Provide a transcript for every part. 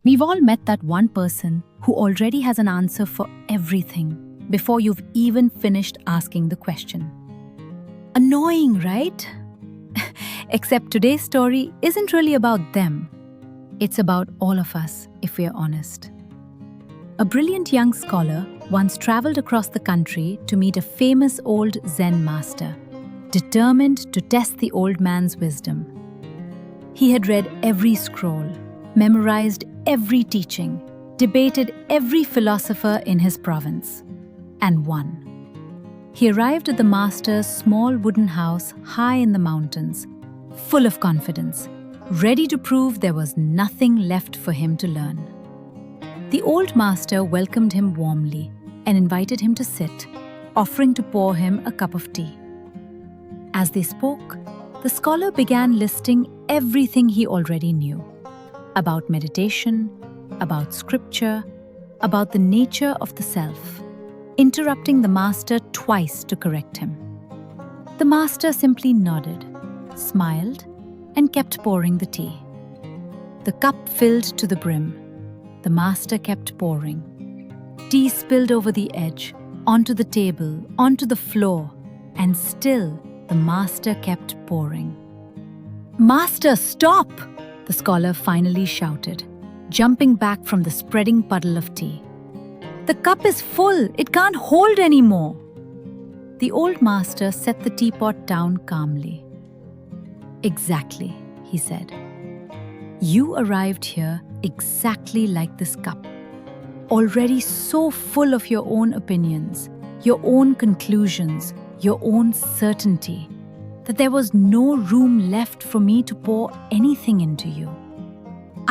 We've all met that one person who already has an answer for everything before you've even finished asking the question. Annoying, right? Except today's story isn't really about them. It's about all of us, if we're honest. A brilliant young scholar once traveled across the country to meet a famous old Zen master, determined to test the old man's wisdom. He had read every scroll, memorized every teaching, debated every philosopher in his province, and won. He arrived at the master's small wooden house high in the mountains, full of confidence, ready to prove there was nothing left for him to learn. The old master welcomed him warmly and invited him to sit, offering to pour him a cup of tea. As they spoke, the scholar began listing everything he already knew about meditation, about scripture, about the nature of the self, interrupting the master twice to correct him. The master simply nodded, smiled, and kept pouring the tea. The cup filled to the brim. The master kept pouring. Tea spilled over the edge, onto the table, onto the floor, and still the master kept pouring. "Master, stop!" the scholar finally shouted, jumping back from the spreading puddle of tea. "The cup is full, it can't hold anymore." The old master set the teapot down calmly. "Exactly," he said. "You arrived here exactly like this cup, already so full of your own opinions, your own conclusions, your own certainty, that there was no room left for me to pour anything into you.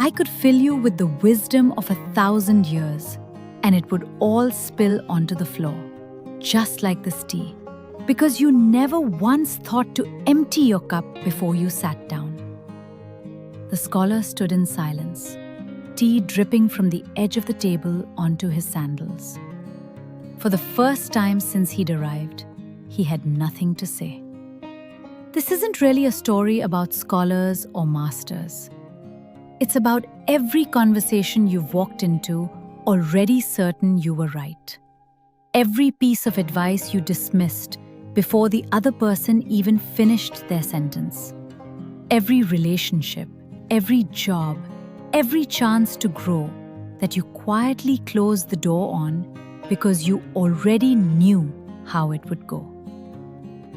I could fill you with the wisdom of 1,000 years, and it would all spill onto the floor, just like this tea, because you never once thought to empty your cup before you sat down." The scholar stood in silence, tea dripping from the edge of the table onto his sandals. For the first time since he'd arrived, he had nothing to say. This isn't really a story about scholars or masters. It's about every conversation you've walked into already certain you were right. Every piece of advice you dismissed before the other person even finished their sentence. Every relationship, every job, every chance to grow that you quietly closed the door on because you already knew how it would go.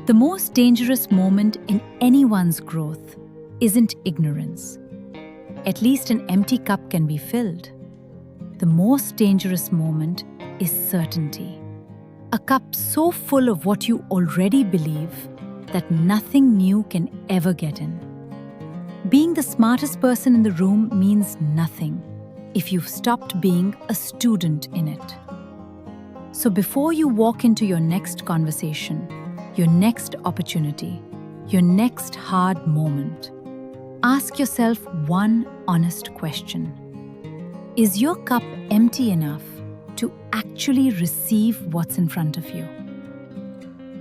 The most dangerous moment in anyone's growth isn't ignorance. At least an empty cup can be filled. The most dangerous moment is certainty. A cup so full of what you already believe that nothing new can ever get in. Being the smartest person in the room means nothing if you've stopped being a student in it. So before you walk into your next conversation, your next opportunity, your next hard moment, ask yourself one honest question. Is your cup empty enough to actually receive what's in front of you?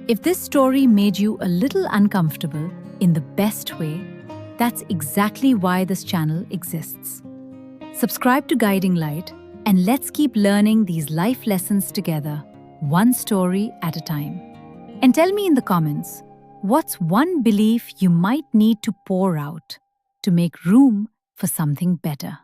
If this story made you a little uncomfortable in the best way, that's exactly why this channel exists. Subscribe to Guiding Light and let's keep learning these life lessons together, one story at a time. And tell me in the comments, what's one belief you might need to pour out to make room for something better?